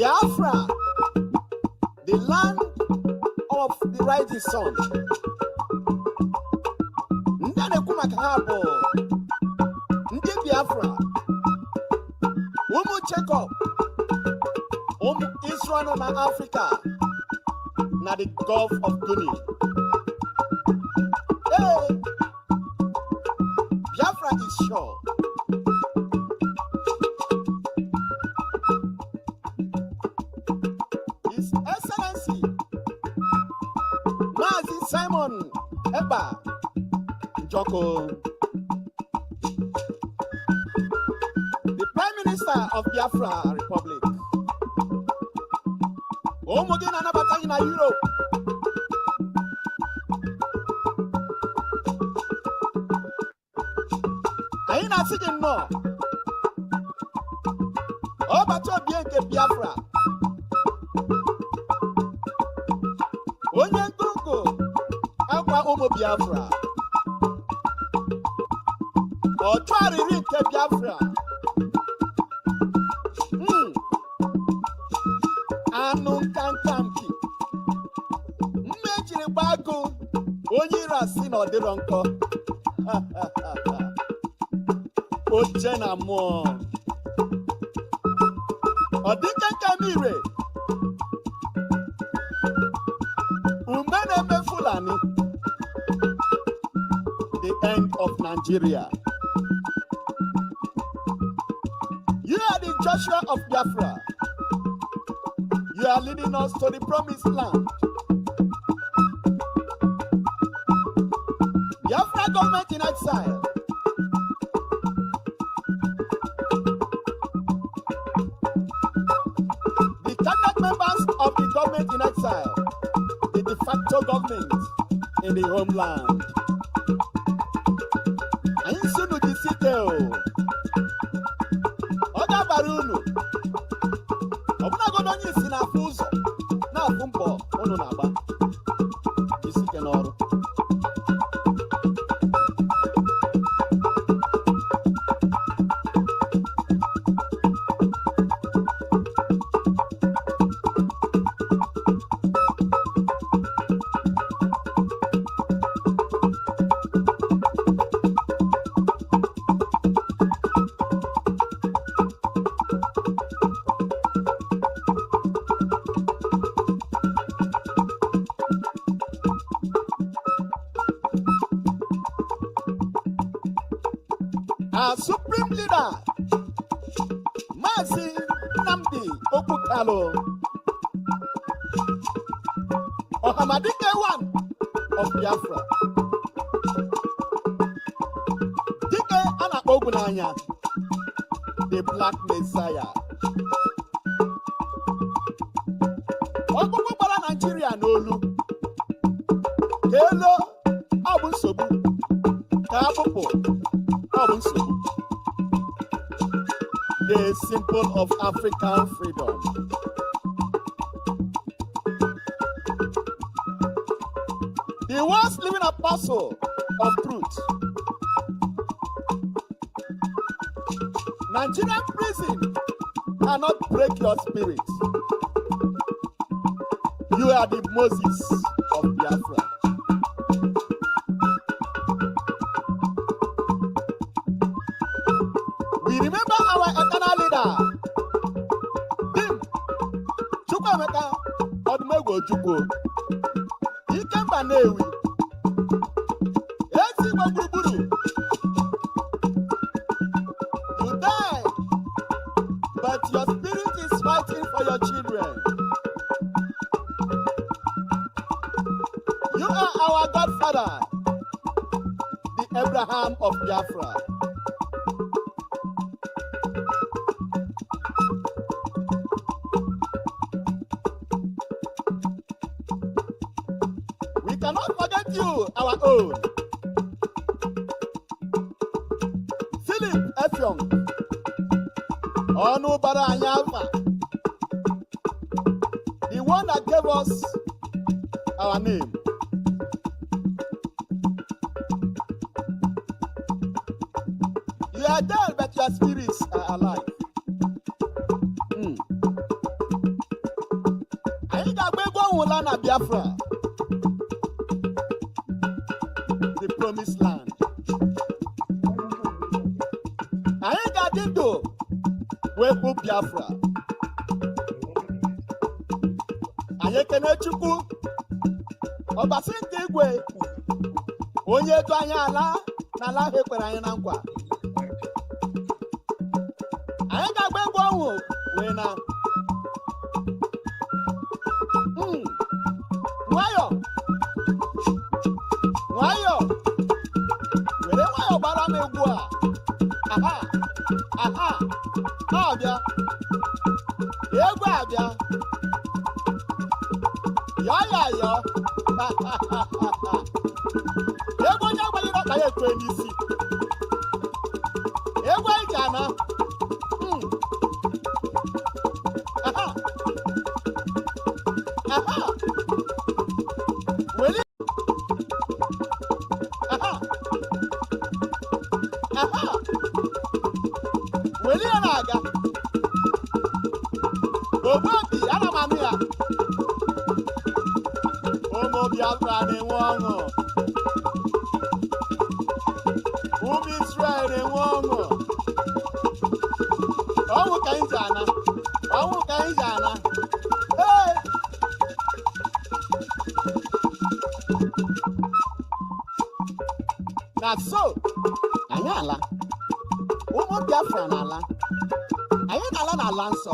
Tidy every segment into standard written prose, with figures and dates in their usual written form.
Biafra, the land of the rising sun. Ndane kuma kahabo. Ndi Biafra. Umu check up. Israel na Africa. Na the Gulf of Guinea. Hey. Biafra is sure. His Excellency Mazi Simon Ekpa Joko, the Prime Minister of Biafra Republic. Omogin anabata in Europe. Aina sigin no. Obato bienke Biafra. Onye nkunku akwa ụmụ Biafra. Otu arịrị nke Biafra. Anụ nkankampi. Mmejiri gbago onye iro asị na ọ dịrọ nkọ. Oche na mmụọ. Ọ dị nkankamire. Umene Fulani, the end of Nigeria. You are the Joshua of Biafra. You are leading us to the promised land. Biafra government in exile. The cabinet members of the government in exile. The de facto government in the homeland. Anyị sunu jisike o. Ọ ga-abara unu. Ọbụnagodo onye isi na-afụ ụzọ na-afụ mbọ unu na-agba. Jisike n'ọrụ. Our supreme leader, Mazi Nnamdi Okukalo, Ohamadike one of Biafra, Dike Ana Ogunanya, the Black Messiah. Okuku bara Nigeria n'olu, Kelo Abusobu, Kabupo. The symbol of African freedom. He was living apostle of truth. Nigerian prison cannot break your spirit. You are the Moses of Biafra. We remember our eternal leader, Dim Chukwemeka Odumegwu Ojukwu. He came by Newi. Ezi Gbagburu. You died, but your spirit is fighting for your children. You are our godfather, the Abraham of Biafra. We cannot forget you, our own. Philip Effiong, Onubara Anyalfa, the one that gave us our name. You are dead, but your spirits are alive. Anyị ga-agba egwu ọnwụla na Biafra, the promised land. Anyị ga-adị ndụ wee bụ Biafra. Anyị ekene Chukwu ọbasi nke igwe onye edu anyị ala n'ala ahụ ekwere anyị na nkwa. Anyị ga-agba egwu ọnwụ wee na nwayọ nwayọ were nwayọ gbara m egwu a. Aha aha abịa egwu abịa yọ ya yọ egwu onye agbalịrị ọka ya ekwe n'isi egwu anyị ji ana. Aha aha weli aha aha weli ya na-aga ogbobi ana m anụ ya. Ụmụ Biafra na-enwe ọṅụ, ụmụ Israel na-enwe ọṅụ. Ọnwụ ka anyị ji ana, ọnwụ ka anyị ji ana. Ee, na so anyị ala, ụmụ Biafra n'ala, anyị na-ala n'ala nsọ.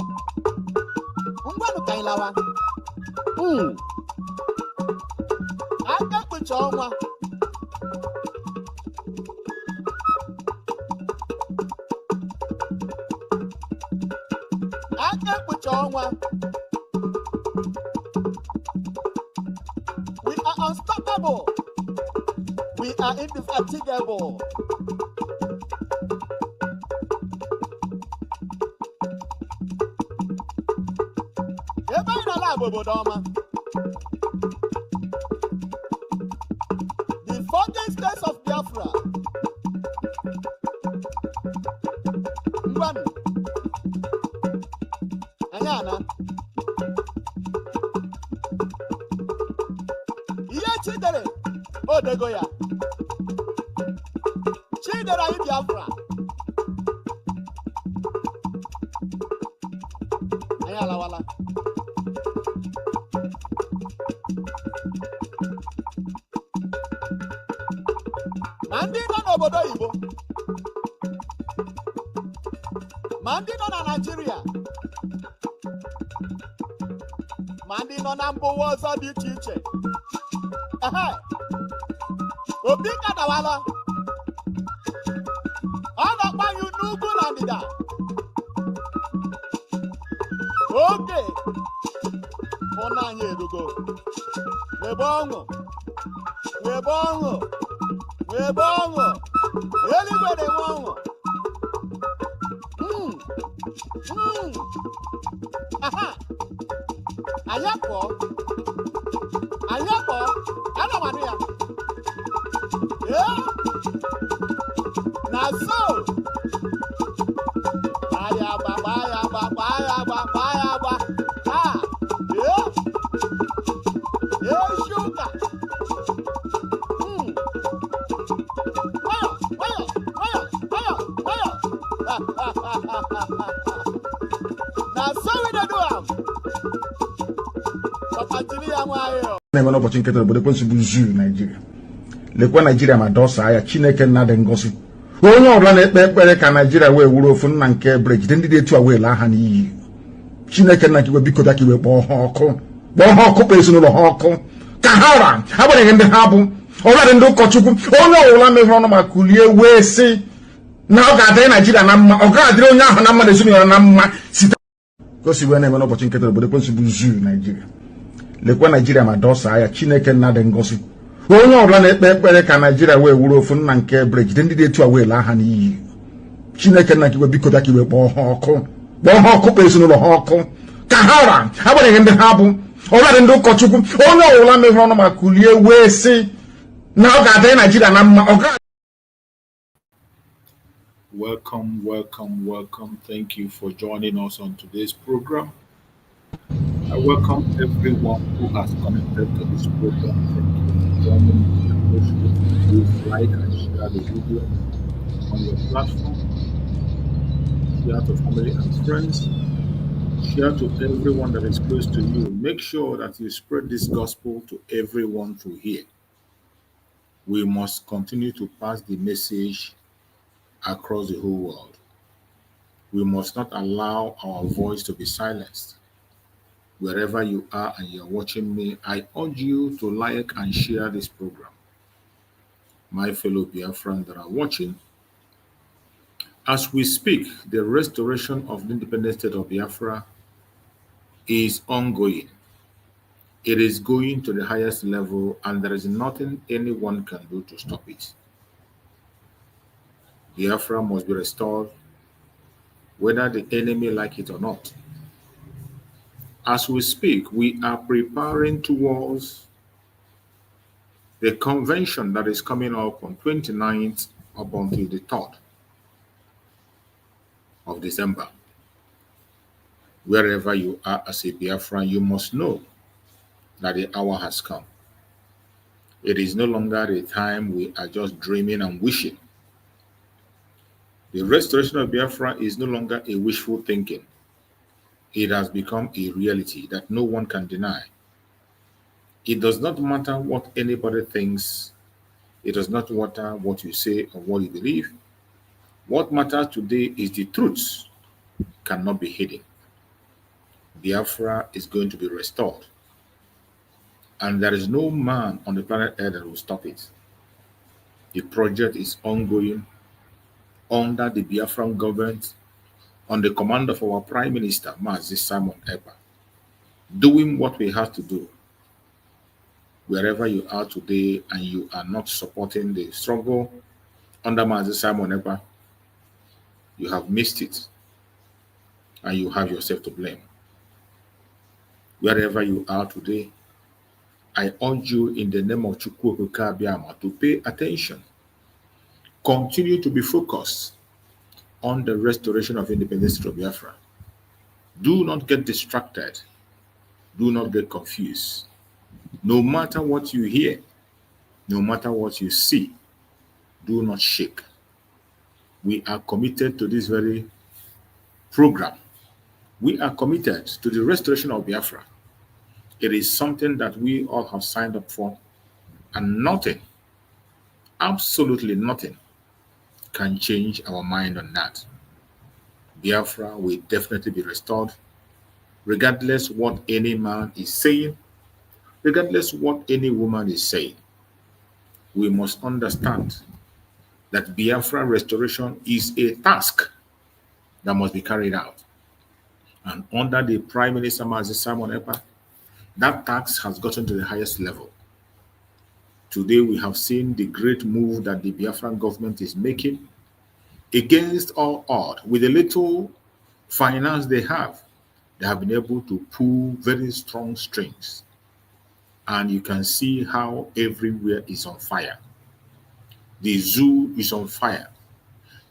Ngwanụ ka anyị lawa. Aka kpucha ọnwa aka kpucha ọnwa. We are unstoppable. We are indefatigable. Ebe anyị nọ bụ obodo ọma. The 14 states of Biafra. Ngwanụ anyị ana. Ihe Chidere odego ya. Chidere anyị Biafra. Anyị alawala. Ma ndị nọ n'obodo oyibo, ma ndị nọ na Naịjirịa, ma ndị nọ na mba ụwa ọzọ dị iche iche. Obi kadawala ọ na-akpanyụ n'ugwu na ndịda. Oge ụnụ anyị erugo. Webe ọṅụ, webe ọṅụ, webe ọṅụ. Eluigwe na-enwe ọṅụ. Aha anyị apụọ, anyị apụọ. Ana m anụ ya. Na so gbaa ya agba, gbaa ya agba, gbaa ya agba, gbaa ya agba. Shuka. Nwayọ nwayọ nwayọ nwayọ nwayọ. Na so we dey do am. Papa jiri ya nwayọ. Na-eme n'ụbọchị nketa obodo ekwensu bụ zuu Naijiria. Lekwa Naijiria ma dọsa ya Chineke nna dị ngọzi. Onye ọbụla na-ekpe ekpere ka Naijiria wee wuru ofu nna nke Brgie ndị dị etu a wee laa ha n'iyi. Chineke nna kiwe biko bịa ka iwe kpọọ ha ọkụ. Kpọọ ha ọkụ kpọọ ezinụlọ ha ọkụ. Ka ha ra agbanyeghị ndị ha bụ. Ọbụladị ndị ụkọchukwu onye ọbụla mehụrụ ọnụ ma kulie wee sị na ọ ga-adịrị Naijiria na mma, ọ ga-adịrị onye ahụ na mma na ezinụlọ na mma site ka o si wee na-eme n'ụbọchị nketa obodo ekwensu bụ zuu Naijiria. Lekwa Naijiria ma dọsa ya Chineke nna dị ngọzi. Onye ọbụla na-ekpe ekpere ka Naijiria wee wuru ofu nna nke Brgie ndị dị etu a wee laa ha n'iyi. Chineke nna kiwe biko bịa ka iwe kpọọ ha ọkụ. Kpọọ ha ọkụ kpọọ ezinụlọ ha ọkụ. Ka ha ra agbanyeghị ndị ha bụ. Ọbụladị ndị ụkọchukwu onye ọbụla mehụrụ ọnụ ma kulie wee sị na ọ ga-adịrị Naijiria na mma, ọ ga. Welcome. Thank you for joining us on today's program. I welcome everyone who has connected to this program. Thank you for joining me. I appreciate you. Please like and share the video on your platform. Share to family and friends. Share to everyone that is close to you. Make sure that you spread this gospel to everyone to hear. We must continue to pass the message across the whole world. We must not allow our voice to be silenced. Wherever you are and you're watching me, I urge you to like and share this program. My fellow Biafrans that are watching, as we speak, the restoration of the independent state of Biafra is ongoing. It is going to the highest level, and there is nothing anyone can do to stop it. Biafra must be restored, whether the enemy like it or not. As we speak, we are preparing towards the convention that is coming up on 29th up until the 3rd of December. Wherever you are as a Biafran, you must know that the hour has come. It is no longer a time we are just dreaming and wishing. The restoration of Biafra is no longer a wishful thinking. It has become a reality that no one can deny. It does not matter what anybody thinks. It does not matter what you say or what you believe. What matters today is the truth cannot be hidden. Biafra is going to be restored. And there is no man on the planet Earth that will stop it. The project is ongoing under the Biafran government, on the command of our Prime Minister, Mazi Simon Ekpa, doing what we have to do. Wherever you are today and you are not supporting the struggle under Mazi Simon Ekpa, you have missed it and you have yourself to blame. Wherever you are today, I urge you in the name of Chukwu Abiyama to pay attention. Continue to be focused on the restoration of independence of Biafra. Do not get distracted. Do not get confused. No matter what you hear, no matter what you see, do not shake. We are committed to this very program. We are committed to the restoration of Biafra. It is something that we all have signed up for, and nothing, absolutely nothing, can change our mind on that. Biafra will definitely be restored, regardless what any man is saying, regardless what any woman is saying. We must understand that Biafra restoration is a task that must be carried out. And under the Prime Minister Mazi Simon Ekpa, that task has gotten to the highest level. Today we have seen the great move that the Biafran government is making against all odds. With the little finance they have been able to pull very strong strings. And you can see how everywhere is on fire. The zoo is on fire.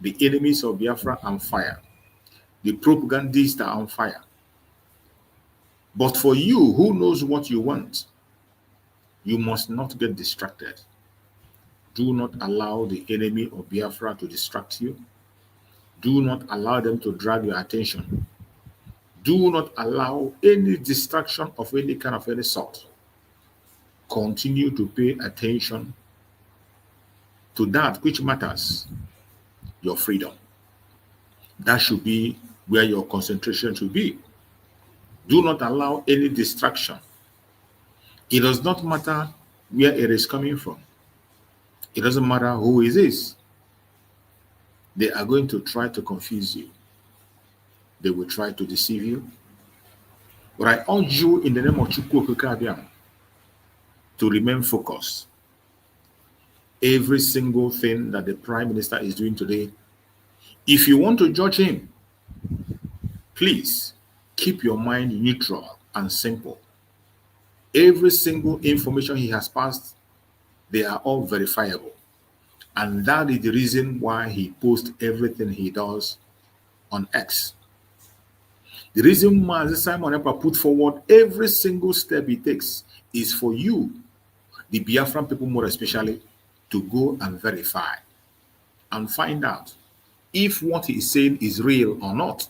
The enemies of Biafra are on fire. The propagandists are on fire. But for you who knows what you want, you must not get distracted. Do not allow the enemy of Biafra to distract you. Do not allow them to drag your attention. Do not allow any distraction of any kind of any sort. Continue to pay attention to that which matters, your freedom. That should be where your concentration should be. Do not allow any distraction. It does not matter where it is coming from. It doesn't matter who it is. They are going to try to confuse you. They will try to deceive you. But I urge you in the name of Chukwu Abiyama to remain focused. Every single thing that the Prime Minister is doing today, if you want to judge him, please keep your mind neutral and simple. Every single information he has passed, they are all verifiable. And that is the reason why he posts everything he does on X. The reason Mazi Simon Ekpa put forward every single step he takes is for you, the Biafran people more especially, to go and verify and find out if what he is saying is real or not.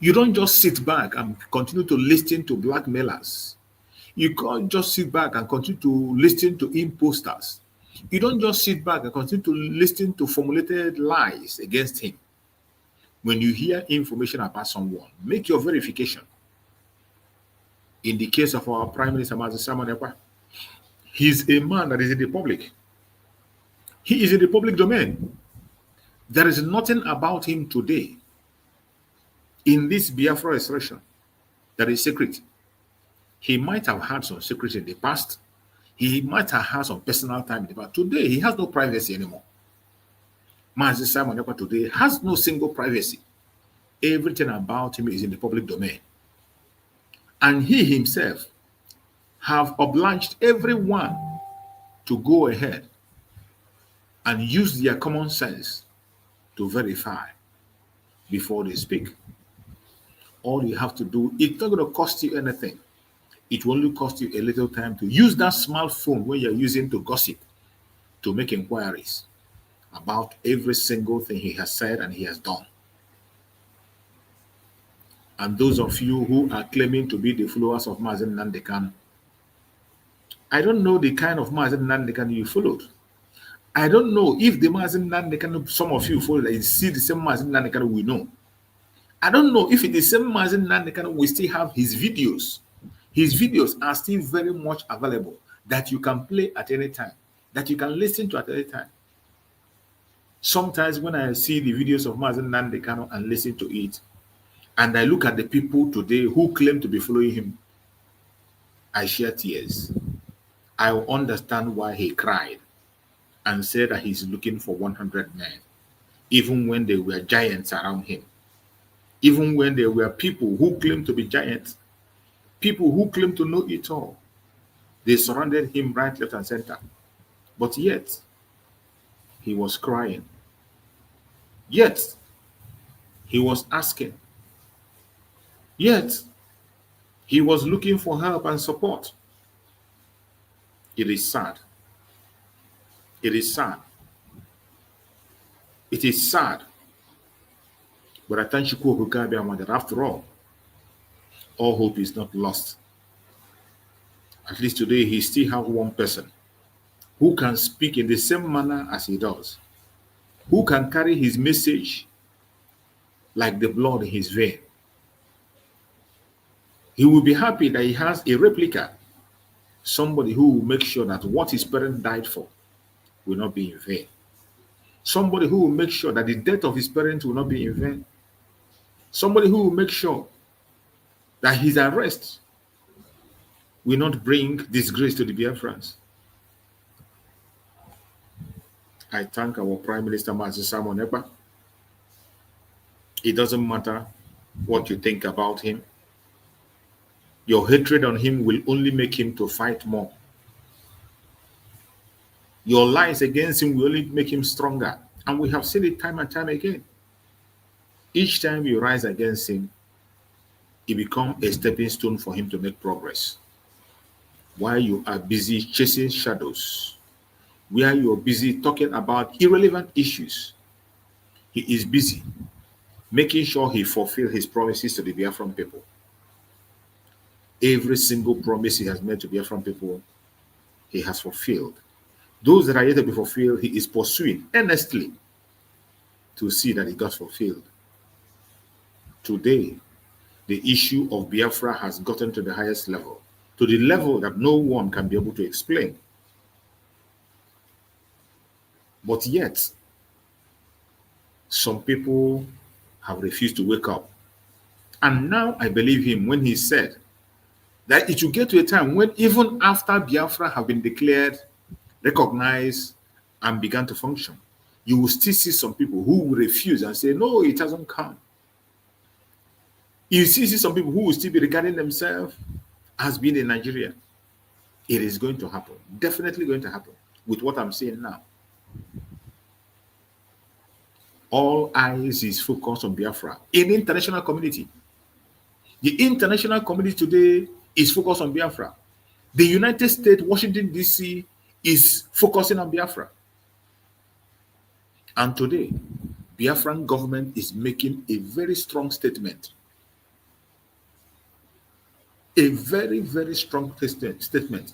You don't just sit back and continue to listen to blackmailers. You can't just sit back and continue to listen to imposters. You don't just sit back and continue to listen to formulated lies against him. When you hear information about someone, make your verification. In the case of our Prime Minister, Mazi Simon Ekpa, he's a man that is in the public. He is in the public domain. There is nothing about him today in this Biafra expression that is secret. He might have had some secrets in the past. He might have had some personal time in the past. Today, he has no privacy anymore. Mazi Simon Ekpa today has no single privacy. Everything about him is in the public domain. And he himself have obliged everyone to go ahead and use their common sense to verify before they speak. All you have to do, it's not going to cost you anything. It will only cost you a little time to use that smartphone when you're using to gossip, to make inquiries about every single thing he has said and he has done. And those of you who are claiming to be the followers of Mazi Nnamdi Kanu, I don't know the kind of Mazi Nnamdi Kanu you followed. I don't know if the Mazi Nnamdi Kanu some of you follow, you see the same Mazi Nnamdi Kanu we know. I don't know if it is the same Mazi Nnamdi Kanu we still have his videos. His videos are still very much available that you can play at any time, that you can listen to at any time. Sometimes when I see the videos of Mazi Nnamdi Kanu and listen to it, and I look at the people today who claim to be following him, I shed tears. I understand why he cried and said that he's looking for 100 men, even when there were giants around him, even when there were people who claimed to be giants, people who claimed to know it all. They surrounded him right, left, and center. But yet, he was crying. Yet, he was asking. Yet, he was looking for help and support. It is sad. It is sad. It is sad. But I thank you that after all hope is not lost. At least today, he still has one person who can speak in the same manner as he does, who can carry his message like the blood in his vein. He will be happy that he has a replica, somebody who will make sure that what his parents died for will not be in vain. Somebody who will make sure that the death of his parents will not be in vain. Somebody who will make sure that his arrest will not bring disgrace to the Biafrans. I thank our Prime Minister, Mazi Simon Ekpa. It doesn't matter what you think about him. Your hatred on him will only make him to fight more. Your lies against him will only make him stronger. And we have seen it time and time again. Each time you rise against him, it becomes a stepping stone for him to make progress. While you are busy chasing shadows, where you are busy talking about irrelevant issues, he is busy making sure he fulfills his promises to the Biafran people. Every single promise he has made to Biafran people, he has fulfilled. Those that are yet to be fulfilled, he is pursuing earnestly to see that it got fulfilled. Today, the issue of Biafra has gotten to the highest level, to the level that no one can be able to explain. But yet, some people have refused to wake up. And now I believe him when he said that it will get to a time when even after Biafra have been declared, recognized, and began to function, you will still see some people who will refuse and say, no, it hasn't come. You still see some people who will still be regarding themselves as being in Nigeria. It is going to happen. Definitely going to happen with what I'm saying now. all eyes is focused on Biafra in the international community. The international community today is focused on Biafra. The United States, Washington, D.C. is focusing on Biafra. And today, Biafran government is making a very strong statement. A very, very strong statement.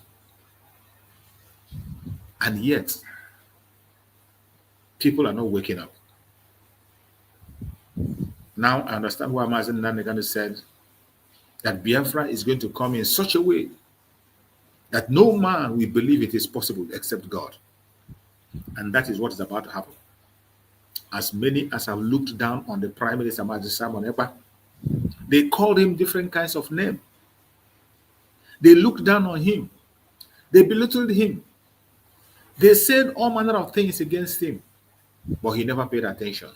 And yet, people are not waking up. Now I understand why Mazen Nanegana said that Biafra is going to come in such a way that no man will believe it is possible except God. And that is what is about to happen. As many as have looked down on the Prime Minister, Simon Ekpa, they called him different kinds of names. They looked down on him. They belittled him. They said all manner of things against him, but he never paid attention.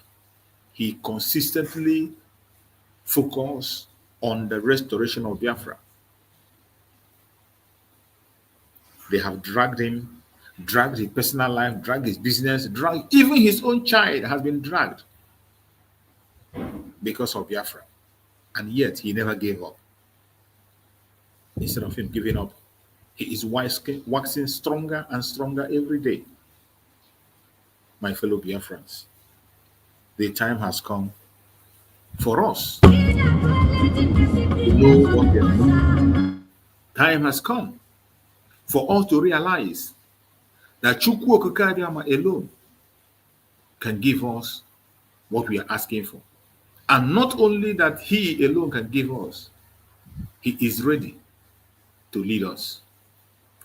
He consistently focused on the restoration of Biafra. They have dragged him, dragged his personal life, dragged his business, dragged even his own child has been dragged because of Biafra. And yet he never gave up. Instead of him giving up, he is waxing stronger and stronger every day. My fellow Biafrans, the time has come for us to know what we are doing. Time has come for us to realize that Chukwu Okikadiama alone can give us what we are asking for. And not only that he alone can give us, he is ready to lead us.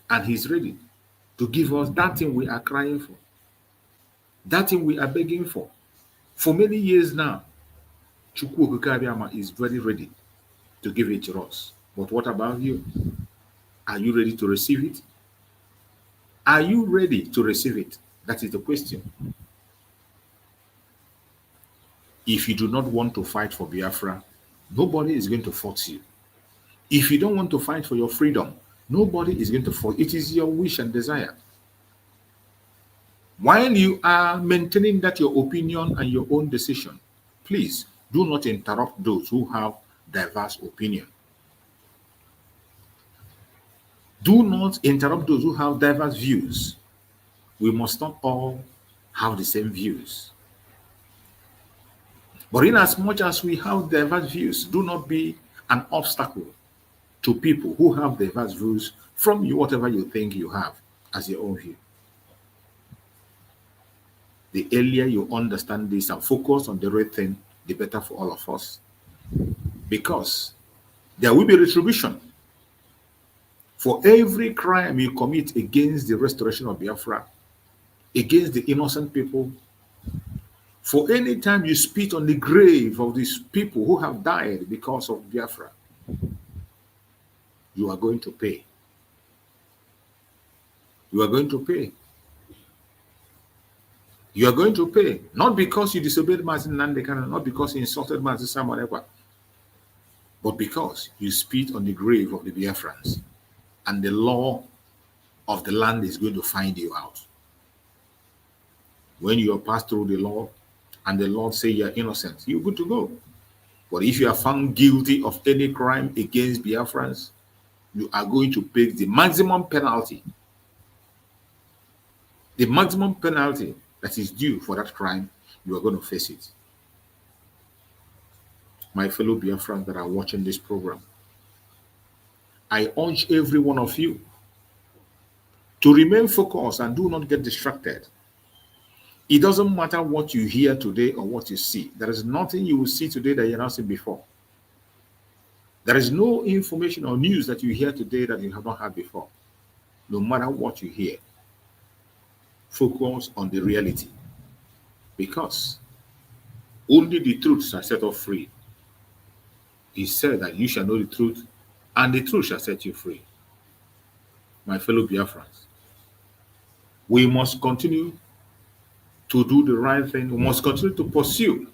And he's ready to give us that thing we are crying for, that thing we are begging for. For many years now, Chukwu Okikadiama is very ready to give it to us. But what about you? Are you ready to receive it? Are you ready to receive it? That is the question. If you do not want to fight for Biafra, nobody is going to force you. If you don't want to fight for your freedom, nobody is going to force you. It is your wish and desire. While you are maintaining that your opinion and your own decision, please do not interrupt those who have diverse opinion. Do not interrupt those who have diverse views. We must not all have the same views. But in as much as we have diverse views, do not be an obstacle to people who have diverse views from you, whatever you think you have as your own view. The earlier you understand this and focus on the right thing, the better for all of us. Because there will be retribution for every crime you commit against the restoration of Biafra, against the innocent people. For any time you spit on the grave of these people who have died because of Biafra, you are going to pay. You are going to pay. You are going to pay. Not because you disobeyed Mazin Nandekana, not because you insulted Mazin Samonekwa, but because you spit on the grave of the Biafrans. And the law of the land is going to find you out. When you are passed through the law, and the Lord say you are innocent, you're good to go. But if you are found guilty of any crime against Biafrans, you are going to pay the maximum penalty. The maximum penalty that is due for that crime, you are going to face it. My fellow Biafrans that are watching this program, I urge every one of you to remain focused and do not get distracted. It doesn't matter what you hear today or what you see. There is nothing you will see today that you have not seen before. There is no information or news that you hear today that you have not heard before. No matter what you hear, focus on the reality. Because only the truth shall set us free. He said that you shall know the truth, and the truth shall set you free. My fellow Biafrans, we must continue to do the right thing. We must continue to pursue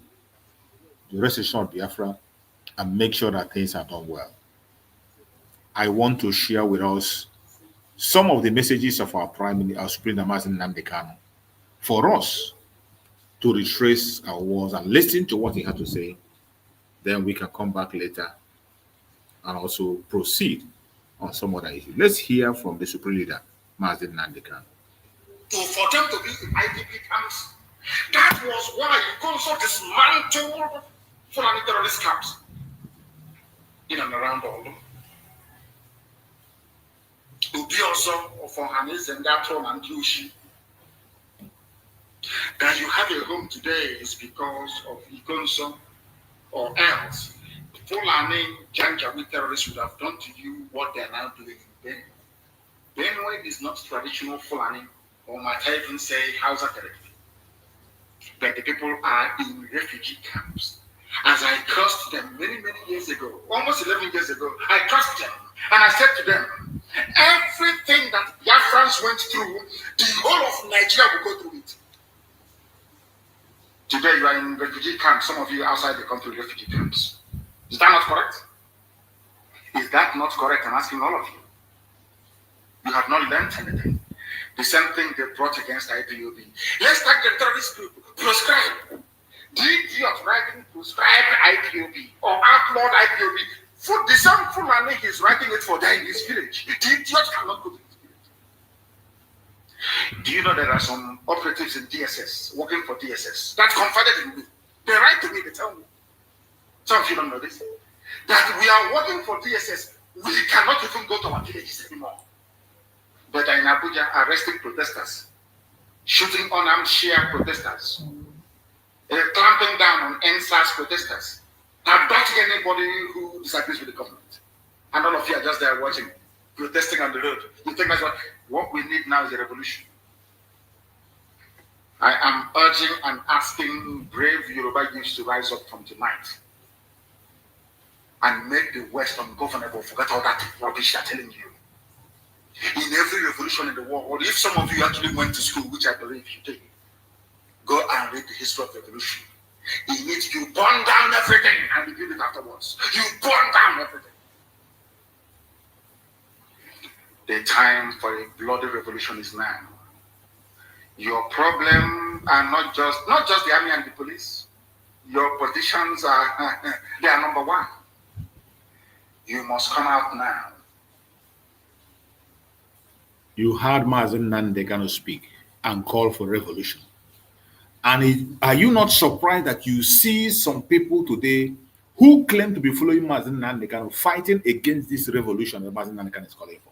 the restoration of Biafra and make sure that things are done well. I want to share with us some of the messages of our Prime Minister, our Supreme Amazon Nnamdi Kanu, for us to retrace our words and listen to what he had to say. Then we can come back later and also proceed on some other issue. Let's hear from the Supreme Leader, Mazi Nnamdi Kanu. For them to be in IDP camps, that was why you also dismantled Fulani terrorist camps in and around Olu. Ubi also for Hanis and Gatron and Yushi. That you have a home today is because of Ikonso, or else Fulani Janjaweed terrorists would have done to you what they are now doing in Benue. Benue is not traditional Fulani, or might I even say Hausa territory. But the people are in refugee camps. As I crossed them many years ago, almost 11 years ago, I crossed them and I said to them, everything that Biafrans went through, the whole of Nigeria will go through it. Today you are in refugee camps, some of you outside the country refugee camps. Is that not correct? Is that not correct? I'm asking all of you. You have not learned anything. The same thing they brought against IPOB. Let's take the terrorist group, proscribe. The idiot writing proscribed IPOB or outlawed IPOB. For the same Fulani he's writing it for there in his village. The idiot cannot go to his village. Do you know there are some operatives in DSS, working for DSS, that confided in me? They write to me, they tell me. Some of you don't know this. That we are working for DSS. We cannot even go to our villages anymore. But in Abuja, arresting protesters, shooting unarmed Shia protesters, clamping down on NSAS protesters, abducting anybody who disagrees with the government. And all of you are just there watching, protesting on the road. You think that's what we need now is a revolution. I am urging and asking brave Yoruba youths to rise up from tonight and make the West ungovernable. Forget all that rubbish they're telling you. In every revolution in the world, or if some of you actually went to school, which I believe you did, go and read the history of revolution. It means you burn down everything and rebuild it afterwards. You burn down everything. The time for a bloody revolution is now. Your problem are not just the army and the police. Your politicians are they are number one. You must come out now. You heard Mazi Nnamdi Kanu speak and call for revolution. And are you not surprised that you see some people today who claim to be following Mazi Nnamdi Kanu fighting against this revolution that Mazi Nnamdi Kanu is calling for?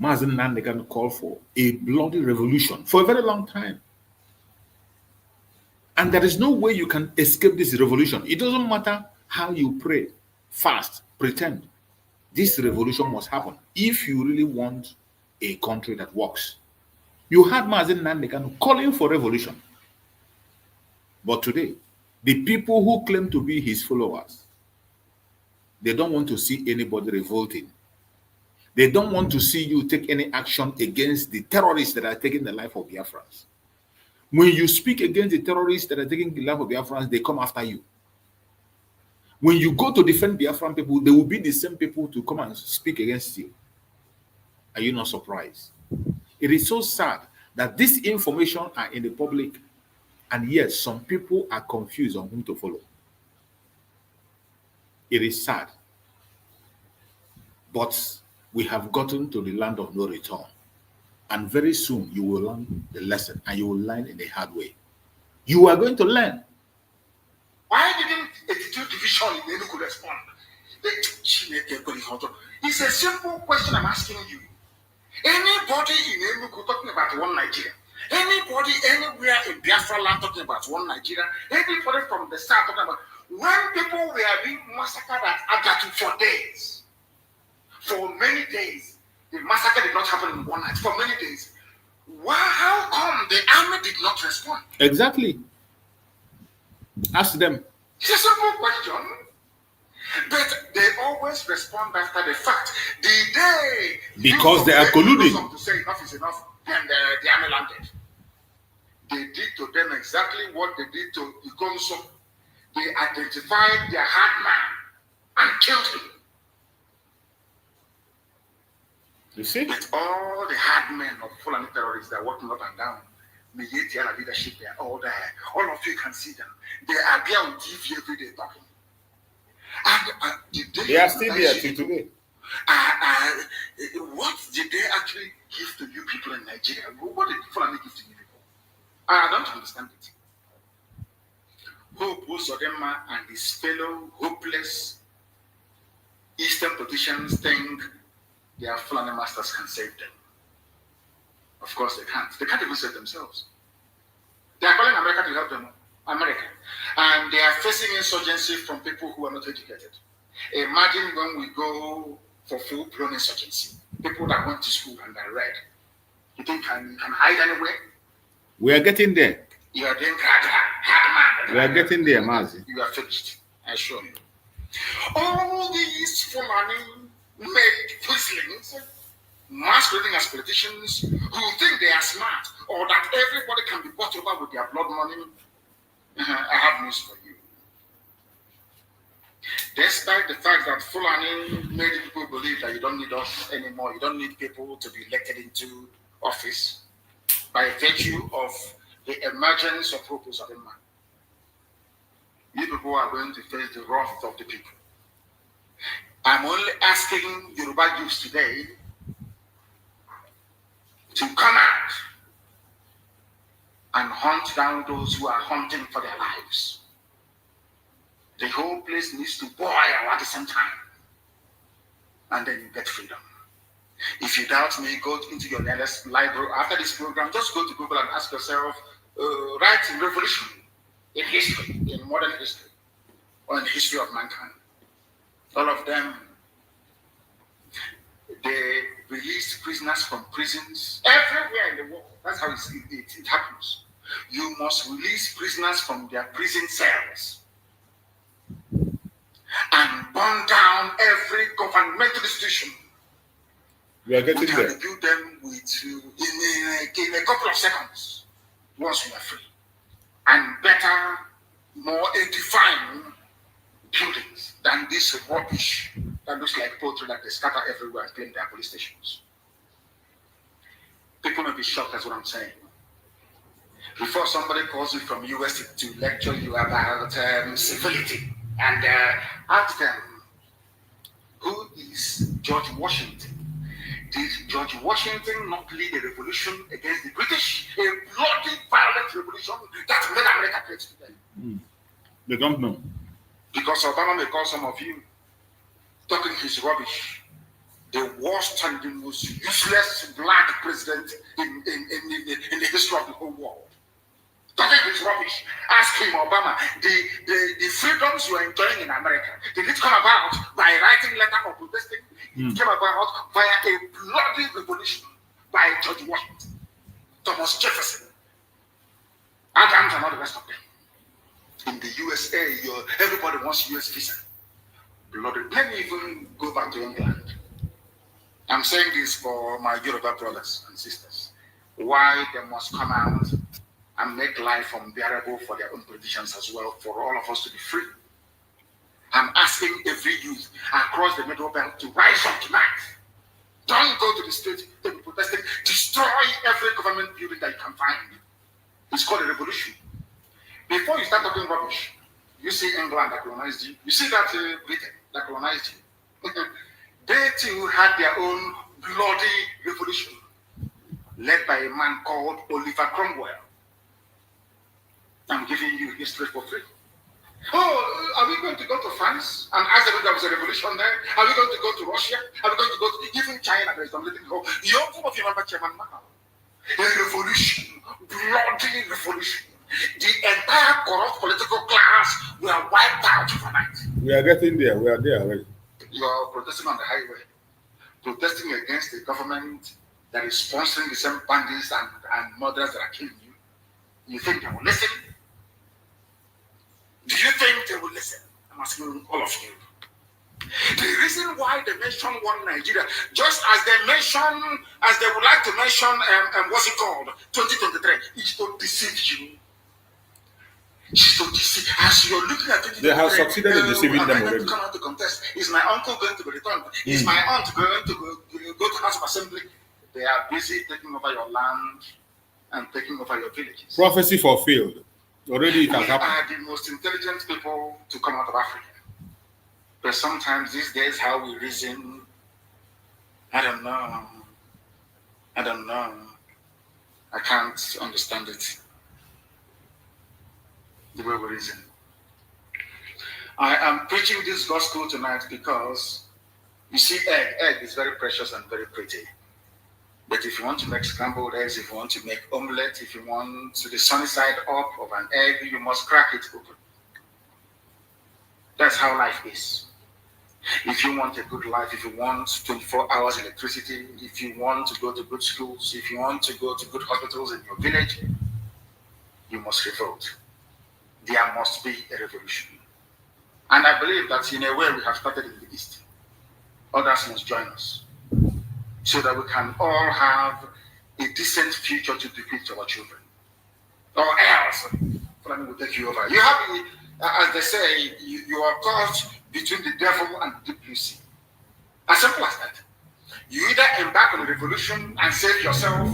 Mazi Nnamdi Kanu called for a bloody revolution for a very long time. And there is no way you can escape this revolution. It doesn't matter how you pray, fast, pretend. This revolution must happen if you really want a country that works. You had Mazi Nnamdi Kanu calling for revolution. But today, the people who claim to be his followers, they don't want to see anybody revolting. They don't want to see you take any action against the terrorists that are taking the life of Biafrans. When you speak against the terrorists that are taking the life of Biafrans, they come after you. When you go to defend Biafran people, they will be the same people to come and speak against you. Are you not surprised? It is so sad that this information are in the public, and yet some people are confused on whom to follow. It is sad. But we have gotten to the land of no return. And very soon you will learn the lesson, and you will learn in a hard way. You are going to learn. Why didn't 82 Division in Enugu respond? It's a simple question I'm asking you. Anybody in Enugu talking about one Nigeria? Anybody anywhere in Biafra land talking about one Nigeria? Anybody from the south talking about when people were being massacred at Agatu for days? For many days. The massacre did not happen in one night. For many days. Why? How come the army did not respond? Exactly. Ask them. It's a simple question. But they always respond after the fact. The day because they are colluding. To say enough is enough, then the army landed. They did to them exactly what they did to Igonso. They identified their hard man and killed him. You see? But all the hard men of Fulani terrorists that are walking up and down, Meyetiana leadership, they are all there. All of you can see them. They are there on TV every day talking. And They are still there till today. What did they actually give to you people in Nigeria? What did Fulani give to you people? I don't understand it. Hope Uzodema and his fellow hopeless Eastern politicians think their Fulani masters can save them. Of course they can't. They can't even save themselves. They are calling America to help them. America. And they are facing insurgency from people who are not educated. Imagine when we go for full-blown insurgency. People that went to school and are read. You think you can hide anywhere? We are getting there. You are doing hard. We are getting there, Mazi. You are finished. I assure you. All these Fulani made Muslims masquerading as politicians who think they are smart or that everybody can be bought over with their blood money. I have news for you. Despite the fact that Fulani made people believe that you don't need us anymore, you don't need people to be elected into office by virtue of the emergence of Hope Uzodema, you people are going to face the wrath of the people. I'm only asking Yoruba youths today to come out and hunt down those who are hunting for their lives. The whole place needs to boil at the same time. And then you get freedom. If you doubt me, go into your nearest library. After this program, just go to Google and ask yourself, write revolution in history, in modern history, or in the history of mankind. All of them, they released prisoners from prisons everywhere in the world. That's how it happens. You must release prisoners from their prison cells and burn down every governmental institution. We are getting there. Rebuild them in a couple of seconds once we are free. And better, more edifying buildings than this rubbish that looks like poetry that they scatter everywhere and claim their police stations. People may be shocked, that's what I'm saying. Before somebody calls you from US to lecture you about civility, and ask them, who is George Washington? Did George Washington not lead a revolution against the British? A bloody, violent revolution that made America great today? They don't know. Because Obama may call some of you talking his rubbish. The worst and the most useless black president in the history of the whole world. Talking his rubbish. Ask him, Obama, the freedoms you are enjoying in America, did it come about by writing letter or protesting? It came about via a bloody revolution by George Washington, Thomas Jefferson, Adams, and all the rest of them. In the USA, everybody wants US visa. Bloody. Let me even go back to England. I'm saying this for my Yoruba brothers and sisters. Why they must come out and make life unbearable for their own politicians as well, for all of us to be free. I'm asking every youth across the middle belt to rise up tonight. Don't go to the street to be protesting. Destroy every government building that you can find. It's called a revolution. Before you start talking rubbish, you see England that colonized you. You see that Britain that colonized you. They too had their own bloody revolution, led by a man called Oliver Cromwell. I'm giving you history for free. Oh, are we going to go to France and ask them if there was a revolution there? Are we going to go to Russia? Are we going to go to even China? There is something called, you of you remember Chairman Mao? A revolution, bloody revolution. The entire corrupt political class were wiped out overnight. We are getting there. We are there already. You are protesting on the highway, protesting against the government that is sponsoring the same bandits and murderers that are killing you. You think they will listen? Do you think they will listen? I'm asking all of you. The reason why they mention one Nigeria, just as they would like to mention, what's it called, 2023, is to deceive you. It's to deceive. As you're looking at 2023, they have succeeded in deceiving them already. Come out to contest. Is my uncle going to be returned? Is my aunt going to go to House of Assembly? They are busy taking over your land and taking over your villages. Prophecy fulfilled. Already it We has happened. are the most intelligent people to come out of Africa. But sometimes these days, how we reason, I don't know. I can't understand it. The way we reason. I am preaching this gospel tonight because you see, egg is very precious and very pretty. But if you want to make scrambled eggs, if you want to make omelette, if you want to the sunny side up of an egg, you must crack it open. That's how life is. If you want a good life, if you want 24 hours electricity, if you want to go to good schools, if you want to go to good hospitals in your village, you must revolt. There must be a revolution. And I believe that in a way we have started in the East. Others must join us, so that we can all have a decent future to bequeath to our children. Or else, Fulani will take you over. You have, as they say, you are caught between the devil and the deep blue sea. As simple as that. You either embark on a revolution and save yourself,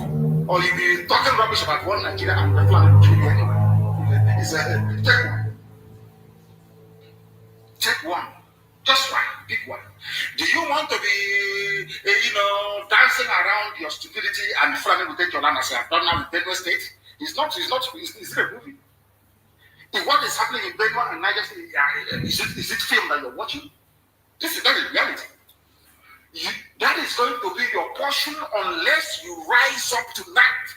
or you be talking rubbish about one Nigeria and the Fulani will kill you anyway. Take one. Take one. Just one. Pick one. Do you want to be, dancing around your stupidity and Fulani will take your land as I have done now in Benue State? It's not a movie. If what is happening in Benue and Niger State, is it film that you're watching? That is reality. That is going to be your portion unless you rise up tonight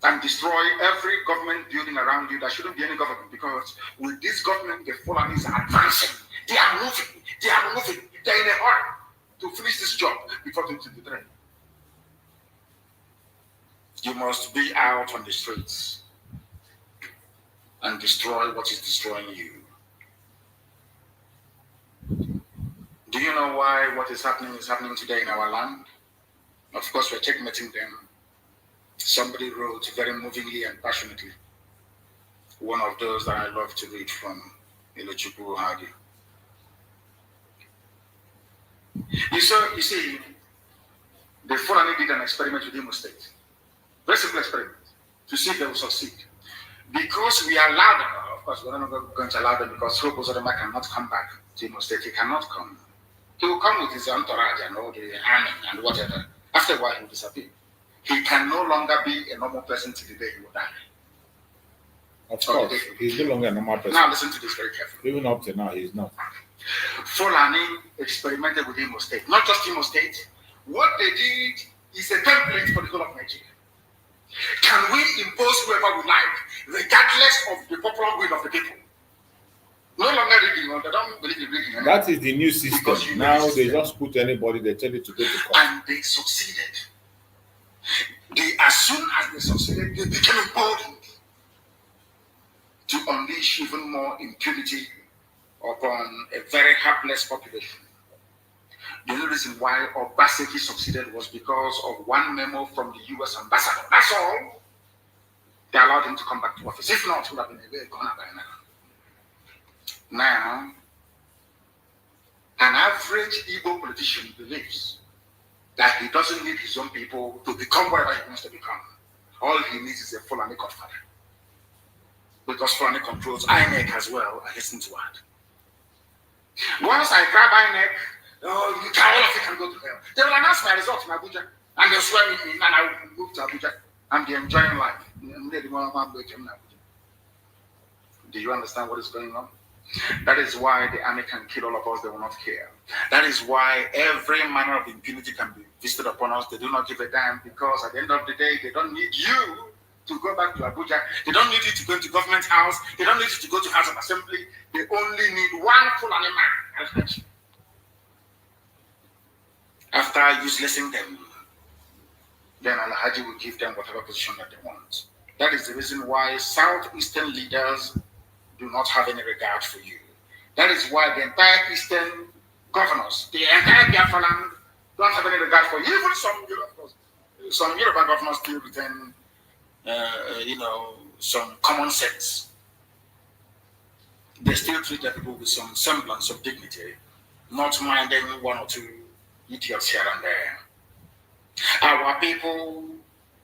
and destroy every government building around you. There shouldn't be any government, because with this government, the Fulanis are advancing. They are moving. They're in a hurry to finish this job before 2023. You must be out on the streets and destroy what is destroying you. Do you know why what is happening today in our land? Of course, we're checkmating them. Somebody wrote very movingly and passionately, one of those that I love to read from, Ilochukwu Hagi. You see, the Fulani did an experiment with Imo State. Very simple experiment, to see if they will succeed. Because we allowed them, of course, we're not going to allow them, because Hope Uzodinma cannot come back to Imo State. He cannot come. He will come with his entourage and all the army and whatever. After a while, he will disappear. He can no longer be a normal person till the day he will die. Of course, he's no longer a normal person. Now listen to this very carefully. Even up to now, he's not. Fulani experimented with Imo State. Not just Imo State. What they did is a template for the whole of Nigeria. Can we impose whoever we like, regardless of the popular will of the people? No longer reading, they don't believe in reading. That is the new system. Now they just put anybody, they tell you to go to court. And they succeeded. As soon as they succeeded, they became emboldened to unleash even more impunity upon a very helpless population. The only reason why Obaseki succeeded was because of one memo from the US ambassador. That's all. They allowed him to come back to office. If not, he would have been a very gone by now. Now, an average Igbo politician believes that he doesn't need his own people to become whatever he wants to become. All he needs is a Fulani godfather. Because Fulani controls INEC as well, I hasten to add. Once I grab INEC, all of you can go to hell. They will announce my results in Abuja, and they'll swear me in, and I will move to Abuja and be enjoying life. Do you understand what is going on? That is why the army can kill all of us, they will not care. That is why every manner of impunity can be visited upon us. They do not give a damn, because at the end of the day, they don't need you to go back to Abuja. They don't need you to go to government house. They don't need you to go to House of Assembly. They only need one Fulani man. After uselessing them, then Alhaji will give them whatever position that they want. That is the reason why Southeastern leaders do not have any regard for you. That is why the entire Eastern governors, the entire Biafra land, don't have any regard for you. Even some Yoruba governors still retain, some common sense. They still treat their people with some semblance of dignity, not minding one or two idiots here and there. Our people,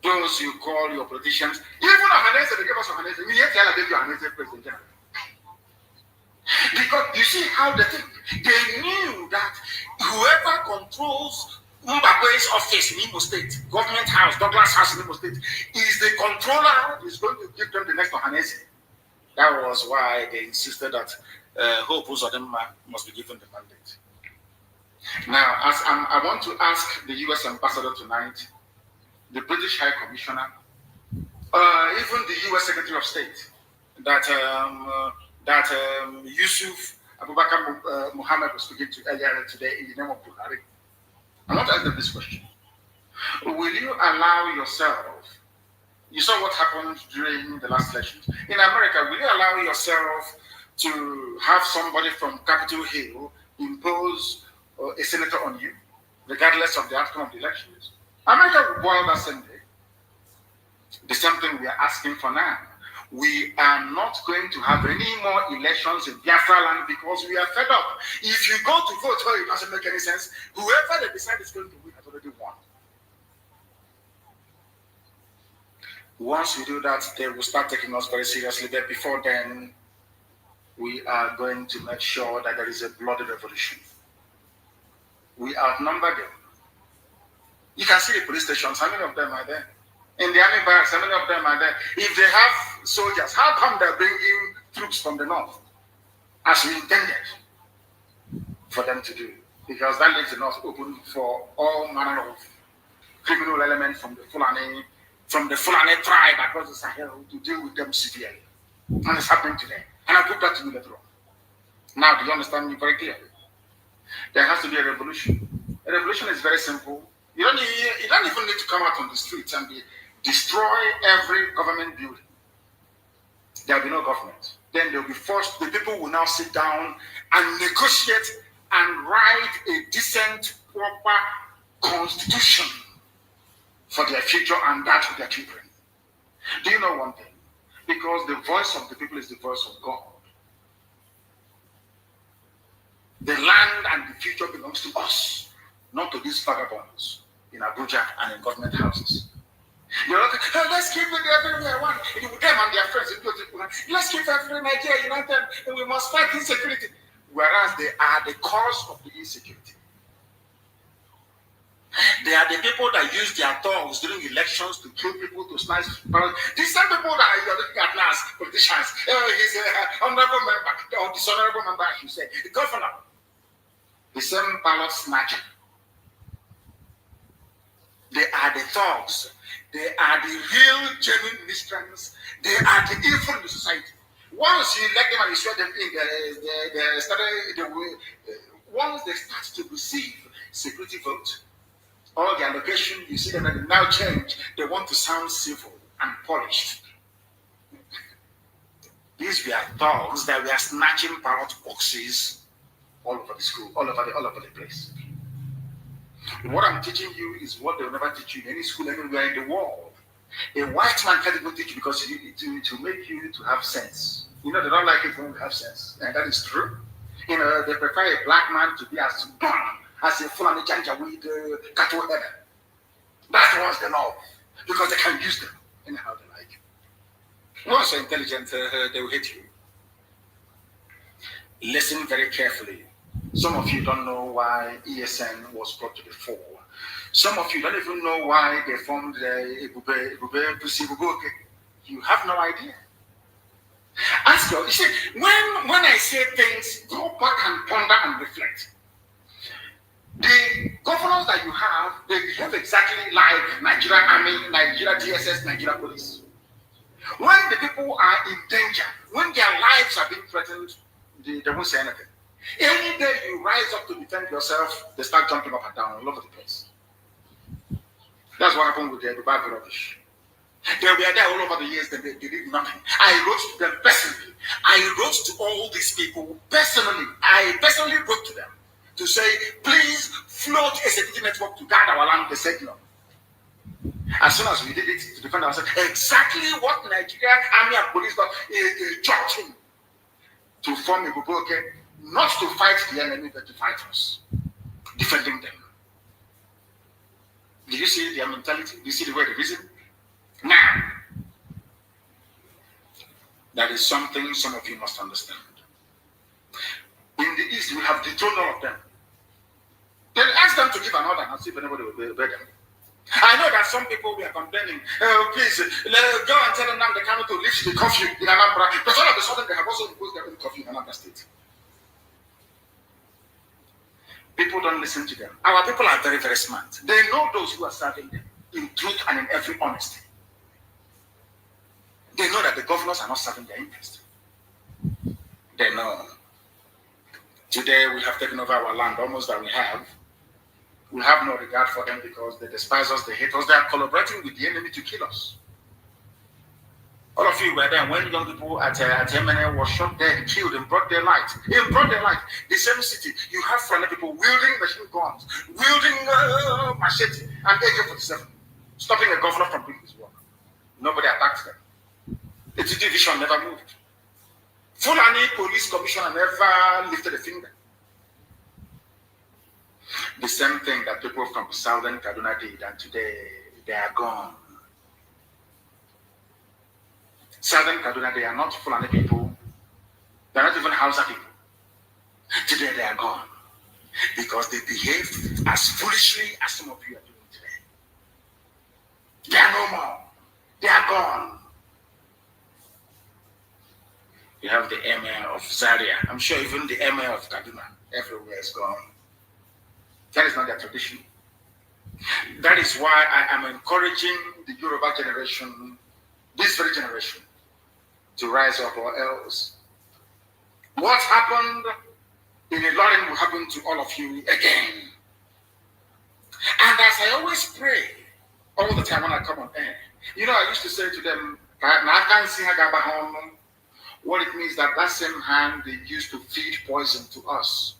those you call your politicians, even Ohanese, they give us Ohanese. We yet tell them you are President General. Because you see how they think. They knew that whoever controls Mbape's office in Imo State, government house, Douglas House in Imo State, is the controller who is going to give them the next Ohanese. That was why they insisted that Hope Uzodinma must be given the mandate. Now, as I want to ask the U.S. ambassador tonight, the British High Commissioner, even the U.S. Secretary of State, that Yusuf Abubakar Muhammad was speaking to earlier today in the name of Buhari. I want to ask them this question. Will you allow yourself, you saw what happened during the last elections, in America, will you allow yourself to have somebody from Capitol Hill impose a senator on you, regardless of the outcome of the elections? America will boil that same day. The same thing we are asking for now. We are not going to have any more elections in Biafra land because we are fed up. If you go to vote, it doesn't make any sense. Whoever they decide is going to win has already won. Once we do that, they will start taking us very seriously. But before then, we are going to make sure that there is a bloody revolution. We outnumber them. You can see the police stations. How many of them are there? In the army barracks, how many of them are there? If they have soldiers, how come they're bringing troops from the north, as we intended for them to do? Because that leaves the north open for all manner of criminal elements from the Fulani tribe across the Sahel to deal with them severely. And it's happening today. And I'll put that to you later on. Now, do you understand me very clearly? There has to be a revolution. A revolution is very simple. You don't even need to come out on the streets and destroy every government building. There will be no government. Then they'll be forced, the people will now sit down and negotiate and write a decent, proper constitution for their future and that of their children. Do you know one thing? Because the voice of the people is the voice of God. The land and the future belongs to us, not to these vagabonds in Abuja and in government houses. You're like, oh, let's keep it everywhere. One, them and their friends, let's keep every Nigeria united, and we must fight insecurity. Whereas they are the cause of the insecurity. They are the people that use their tongues during elections to kill people, to snatch ballots. These same people that you're looking at now as politicians, he's an honorable member, or dishonorable member, I should say, the governor, the same ballot snatcher. They are the thugs. They are the real, genuine miscreants. They are the evil in the society. Once you elect them and you swear them in, once they start to receive security vote, all their location, you see them that now change. They want to sound civil and polished. These were thugs that were snatching ballot boxes all over the school, all over the place. What I'm teaching you is what they'll never teach you in any school anywhere in the world. A white man can't even teach you because to make you to have sense. You know, they don't like it when we have sense. And that is true. You know, they prefer a black man to be as dumb as a Fulani Janjaweed cattle header. That was the law. Because they can use them anyhow they like. Once you're intelligent, they will hate you. Listen very carefully. Some of you don't know why ESN was brought to the fore. Some of you don't even know why they formed the Ebube. You have no idea. Ask you see, when I say things, go back and ponder and reflect. The governors that you have, they behave exactly like Nigeria Army, Nigeria DSS, Nigeria Police. When the people are in danger, when their lives are being threatened, they won't say anything. Any day you rise up to defend yourself, they start jumping up and down all over the place. That's what happened with the bad rubbish. They were there all over the years, they did nothing. I wrote to them personally. I wrote to all these people personally. I personally wrote to them to say, please float a security network to guard our land. They said no. As soon as we did it to defend ourselves, exactly what Nigerian army and police got a job to form a Buboke, not to fight the enemy, but to fight us, defending them. Do you see their mentality? Do you see the way they reason? Now, that is something some of you must understand. In the East, we have dethroned all of them. Then ask them to give an order and see if anybody will obey them. I know that some people were complaining, please, go and tell them now they cannot to lift the curfew in Anambra. Because all of a sudden they have also imposed their own curfew in Anambra State. People don't listen to them. Our people are very, very smart. They know those who are serving them in truth and in every honesty. They know that the governors are not serving their interest. They know. Today we have taken over our land, almost that we have. We have no regard for them because they despise us, they hate us. They are collaborating with the enemy to kill us. All of you were there when young people at MNL were shot dead, killed in broad daylight. In broad daylight, the same city, you have friendly people wielding machine guns, wielding machete and AK-47, stopping a governor from doing his work. Nobody attacked them. The division never moved. Fulani police commissioner never lifted a finger. The same thing that people from Southern Kaduna did, and today they are gone. Southern Kaduna, they are not Fulani people. They are not even Hausa people. Today they are gone because they behave as foolishly as some of you are doing today. They are no more. They are gone. You have the Emir of Zaria. I'm sure even the Emir of Kaduna, everywhere is gone. That is not their tradition. That is why I am encouraging the Yoruba generation, this very generation, to rise up, or else what happened in Ilorin will happen to all of you again. And as I always pray all the time when I come on air, you know, I used to say to them, what it means that same hand they used to feed poison to us,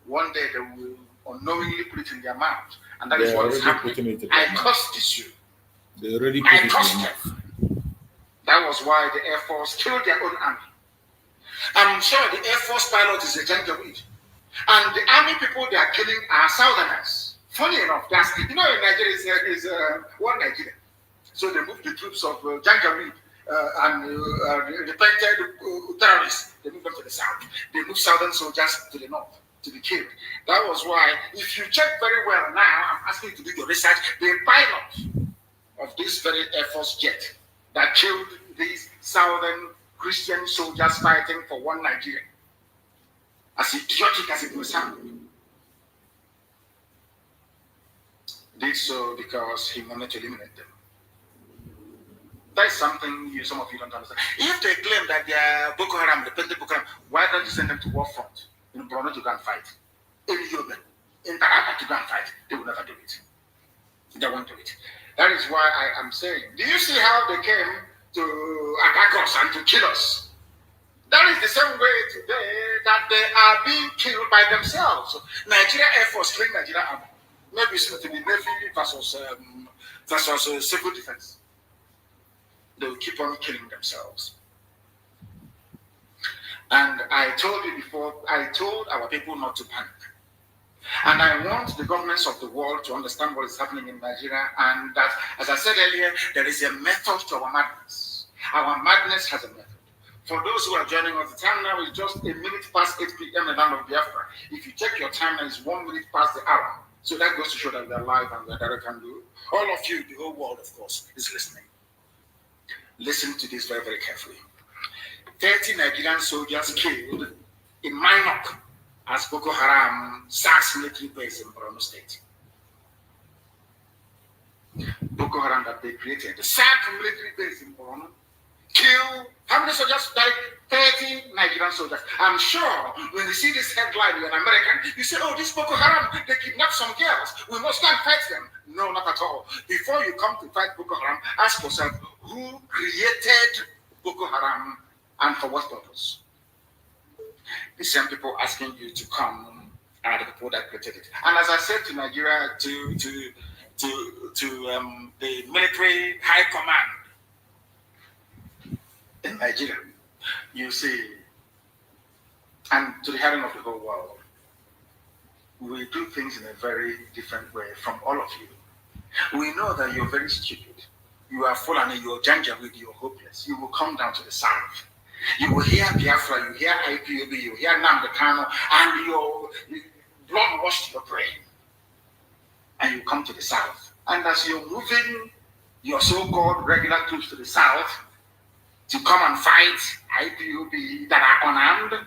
one day they will unknowingly put it in their mouth, and that is what is happening. I cursed this you. They already put I it in cursed your them. That was why the Air Force killed their own army. I'm sure the Air Force pilot is a Janjaweed, and the army people they are killing are Southerners. Funny enough, that's, you know, in Nigeria is one Nigeria, so they moved the troops of Janjaweed and repented terrorists. They moved them to the south. They moved Southern soldiers to the north to be killed. That was why, if you check very well now, I'm asking you to do your research, the pilot of this very Air Force jet that killed these Southern Christian soldiers fighting for one Nigeria, as idiotic as it may sound, did so because he wanted to eliminate them. That is something some of you don't understand. If they claim that they are Boko Haram, the Pente Boko Haram, why don't you send them to war front in Borno to go and fight? In Yoruba, in Taraba to go and fight? They will never do it. They won't do it. That is why I am saying, do you see how they came to attack us and to kill us? That is the same way today that they are being killed by themselves. Nigeria Air Force killing Nigeria Army. Maybe it's going to be Navy versus civil defense. They will keep on killing themselves. And I told you before, I told our people not to panic. And I want the governments of the world to understand what is happening in Nigeria, and that, as I said earlier, there is a method to our madness. Our madness has a method. For those who are joining us, the time now is just a minute past 8 p.m. in the land of Biafra. If you check your time now, it's 1 minute past the hour. So that goes to show that we are live and we are direct and do. All of you, the whole world, of course, is listening. Listen to this very, very carefully. 30 Nigerian soldiers killed in Minok as Boko Haram sacks military base in Borno State. Boko Haram that they created, the sack military base in Borno, kill, how many soldiers died? 30 Nigerian soldiers. I'm sure when you see this headline, you're an American, you say, oh, this Boko Haram, they kidnapped some girls. We must go and fight them. No, not at all. Before you come to fight Boko Haram, ask yourself, who created Boko Haram and for what purpose? The same people asking you to come are the people that created it. And as I said to Nigeria, to the military high command in Nigeria, you see, and to the hearing of the whole world, we do things in a very different way from all of you. We know that you're very stupid. You are full and you're janjaweed, you're hopeless. You will come down to the south. You will hear Biafra, you hear IPOB, you hear Namdekano, and your blood washed your brain. And you come to the south. And as you're moving your so-called regular troops to the south to come and fight IPOB that are unarmed,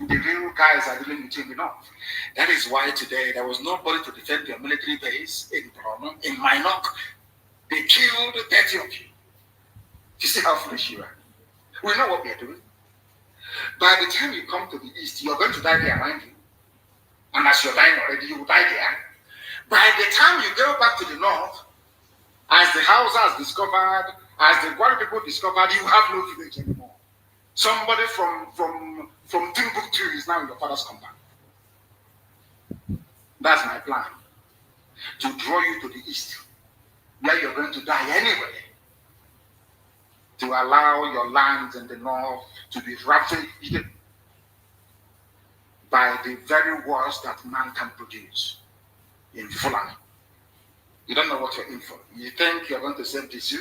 the real guys are dealing with you in the north. That is why today there was nobody to defend your military base in Borno, in Minok. They killed 30 of you. You see how foolish you are. We know what we are doing. By the time you come to the east, you're going to die there, mind you. And as you're dying already, you will die there. By the time you go back to the north, as the Hausas discovered, as the Gwari people discovered, you have no village anymore. Somebody from Timbuktu is now in your father's compound. That's my plan. To draw you to the east, where you're going to die anyway. To allow your lands in the north to be ravaged by the very worst that man can produce in Fulani. You don't know what you're in for. You think you're going to save this you?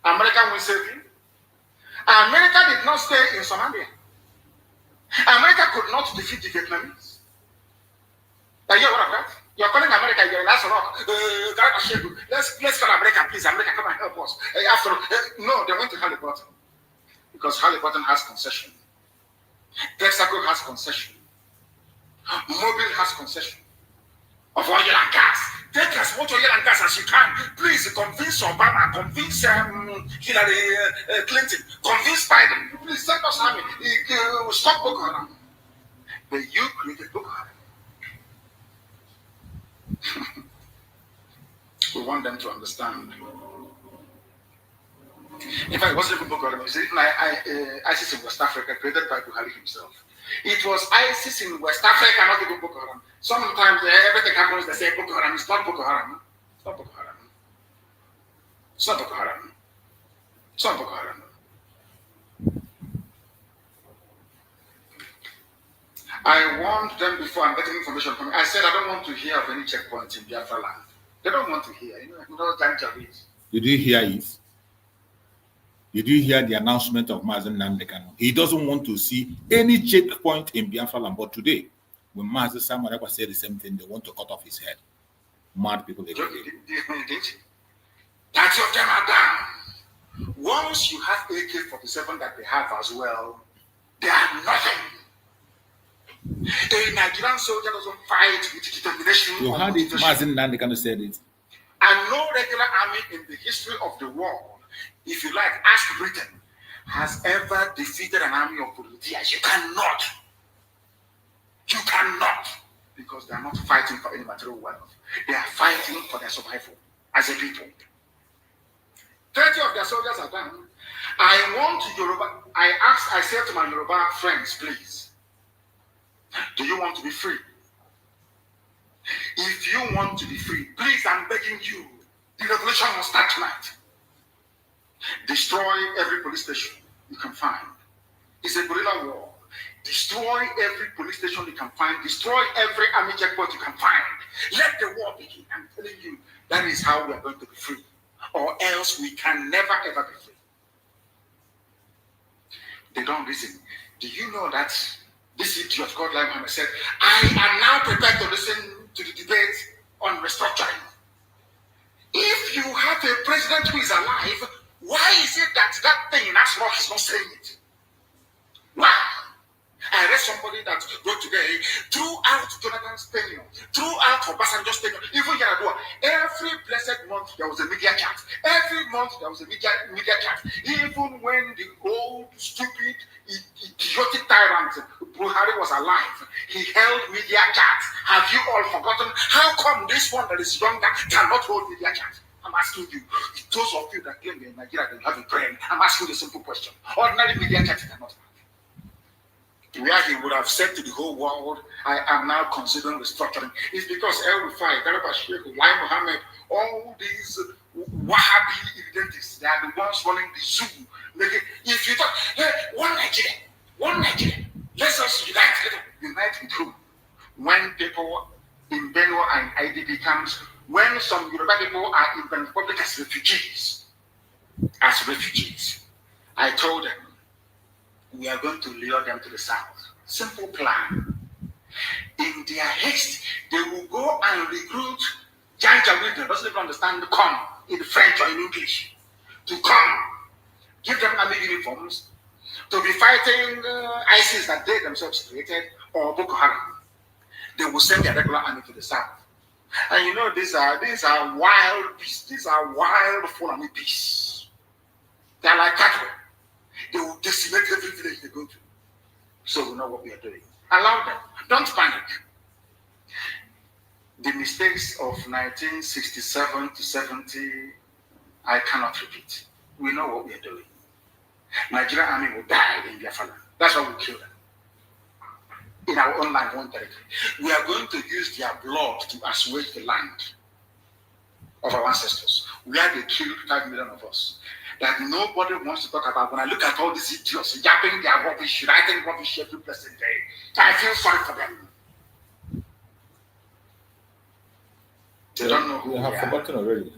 America will save you. America did not stay in Somalia. America could not defeat the Vietnamese. Are you aware of that? You're calling America, you're in Rock. Let's call America, please. America, come and help us. No, they went to Halliburton. Because Halliburton has concession. Texaco has concession. Mobile has concession of oil and gas. Take as much oil and gas as you can. Please convince Obama, convince Hillary Clinton, convince Biden. Please send us army. Stop Boko Haram. But you created Boko Haram. We want them to understand. In fact, it wasn't even Boko Haram. It was even ISIS in West Africa, created by Buhari himself. It was ISIS in West Africa, not even Boko Haram. Sometimes everything happens, they say Boko Haram. It's not Boko Haram. It's not Boko Haram. It's not Boko Haram. It's not Boko Haram. I warned them before I'm getting information from me. I said I don't want to hear of any checkpoints in Biafra land. They don't want to hear. You know Janjaweed. Did you hear it? Did you hear the announcement of Mazen Namdekano? He doesn't want to see any checkpoint in Biafra land. But today, when Mazen Samaraba said the same thing, they want to cut off his head. Mad people. They 30 of them are down. Once you have AK-47 that they have as well, they are nothing. A Nigerian soldier doesn't fight with determination. You heard it, Mazen Namdekano said it. And no regular army in the history of the world, if you like, ask Britain, has ever defeated an army of volunteers. You cannot. You cannot. Because they are not fighting for any material wealth. They are fighting for their survival as a people. 30 of their soldiers are down. I want Yoruba. I said to my Yoruba friends, please, do you want to be free? If you want to be free, please, I'm begging you, the revolution will start tonight. Destroy every police station you can find. It's a guerrilla war. Destroy every police station you can find. Destroy every army checkpoint you can find. Let the war begin. I'm telling you, that is how we are going to be free. Or else we can never ever be free. They don't listen. Do you know that this idiot called Lai Mohammed said, I am now prepared to listen to the debate on restructuring. If you have a president who is alive, why is it that thing in Asrock is not saying it? Wow. I read somebody that wrote today, throughout Jonathan's tenure, throughout Obasanjo's tenure, even Yaradua, every blessed month there was a media chat. Every month there was a media chat. Even when the old, stupid, idiotic tyrant Buhari was alive, he held media chats. Have you all forgotten? How come this one that is younger cannot hold media chat? I'm asking you, those of you that claim in Nigeria that you have a brain, I'm asking you a simple question. Ordinary media chat cannot have. Where he would have said to the whole world, I am now considering restructuring, is because El Rufai, Garba Sheikh, Lai Mohammed, all these Wahhabi evidentists, they are the ones running the zoo. If you talk, hey, one Nigeria, let us unite with whom? When people in Benue and IDP camps when some Yoruba people are in the Republic as refugees, I told them, we are going to lure them to the south. Simple plan. In their haste, they will go and recruit Janjaweed, who doesn't even understand the come in French or in English, to come, give them army uniforms, to be fighting ISIS that they themselves created, or Boko Haram. They will send their regular army to the south. And you know, these are wild beasts. These are wild Fulani beasts. They are like cattle. They will decimate every village they go to. So we know what we are doing. Allow them. Don't panic. The mistakes of 1967 to 70, I cannot repeat. We know what we are doing. Nigerian army will die in Biafra. That's why we kill them. In our own land, one territory. We are going to use their blood to assuage the land of our ancestors. Where they killed 5 million of us. That nobody wants to talk about. When I look at all these idiots yapping their rubbish, writing rubbish every blessed day, I feel sorry for them. They don't know who we have forgotten already.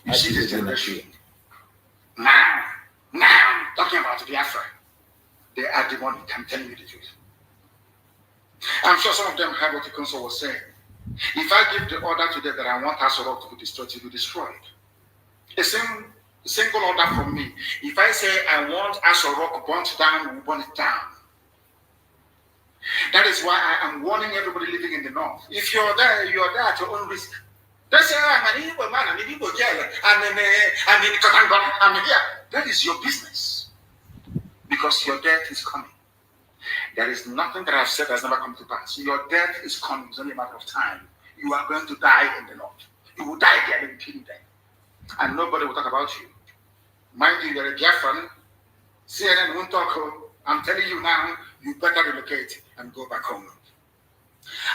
You see this generation. Now, talking about Biafra, they are demonic. I'm telling you the truth. I'm sure some of them heard what the council was saying. If I give the order today that I want Asorok to be destroyed, it will be destroyed. A single order from me. If I say I want Asorok burnt down, we will burn it down. That is why I am warning everybody living in the north. If you're there at your own risk. They say, I'm an evil man, I'm in Igbo jail, I'm in Katangon, I'm here. That is your business. Because your death is coming. There is nothing that I've said that has never come to pass. Your death is coming. It's only a matter of time. You are going to die in the north. You will die there and kill them. And nobody will talk about you. Mind you, you're a Biafran. CNN won't talk. I'm telling you now, you better relocate and go back home.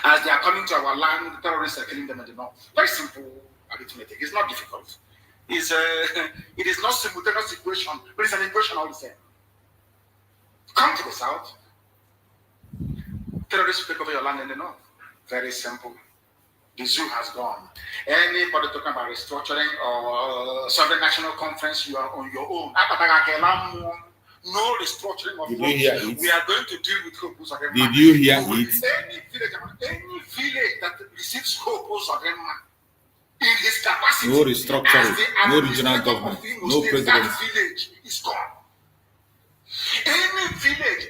As they are coming to our land, the terrorists are killing them in the north. Very simple arithmetic. It's not difficult. It is not simultaneous equation, but it's an equation all the same. Come to the south. Terrorists take over your land in the north. Very simple. The zoo has gone. Anybody talking about restructuring or sovereign national conference, you are on your own. No restructuring of Did you hear it? We are going to deal with hope. Did you hear it? Any village that receives hope in his capacity, No restructuring, no regional government, no president. That village is gone. Any village,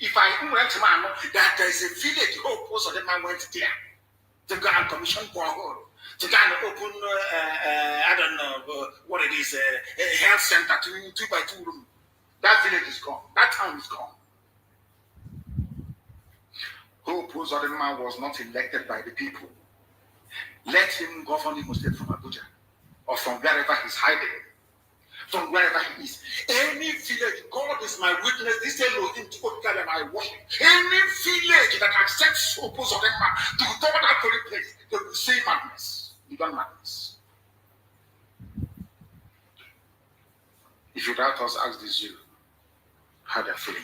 if I went to man, that there is a village hope also the man went there to go and commission borehole, to go and open I don't know what it is, a health center to 2 by 2 room. That village is gone. That town is gone. Hope Uzodinma was not elected by the people. Let him govern Imo State from Abuja or from wherever he's hiding. From wherever he is. Any village, God is my witness, this Elohim to God and I worship. Any village that accepts Hope Uzodinma to go to that very place, they will say madness. Even madness. If you doubt us, ask this you. How they're feeling.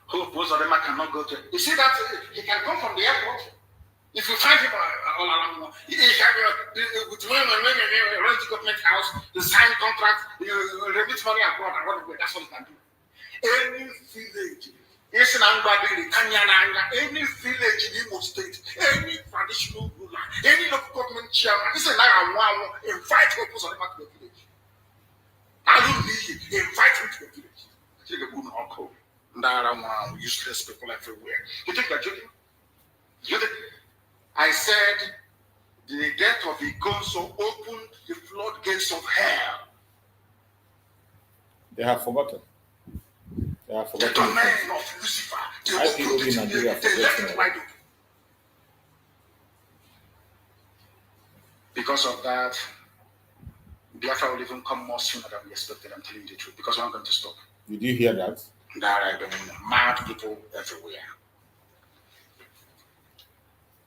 Hope Uzodinma cannot go to. You see that he can come from the airport. If you find him all around, he can with rent the government house, the sign contract, remit money abroad and run away. That's what he can do. Any village, any village in Imo State, any traditional ruler, any local government chairman, this is like I invite Hope Uzodinma to the village. I don't need invite him to the village. I think a good uncle. Useless people everywhere. You think they're joking? I said the death of Igonso opened the floodgates of hell. They have forgotten. They have The forgotten. domain of Lucifer. I think only Nigeria They left it forgotten. wide open. Because of that, Biafra will even come more sooner than we expected. I'm telling you the truth. Because we're not going to stop. Did you hear that? There are mad people everywhere.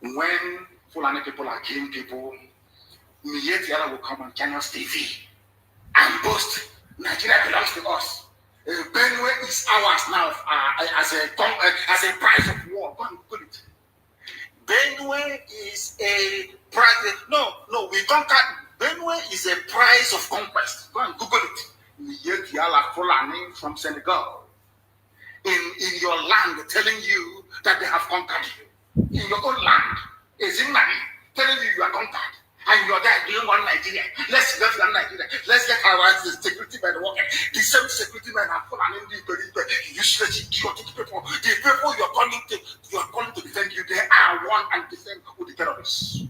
When Fulani people are killing people, Mietiana will come on Channels TV and boast Nigeria belongs to us. Benue is ours now as a prize of war. Go and put it. Benue Benue is a prize. No, we conquered. Benue is a prize of conquest. Go and Google it. Yala Fulani from Senegal. In your land, telling you that they have conquered you. In your own land, is in Mali, telling you are conquered. And you're there doing one Nigeria. Let's get Nigeria. Let's get our security men working. The same security men are falling in the useless, idiotic people. The people you're calling to defend you, they are one and the same with the terrorists.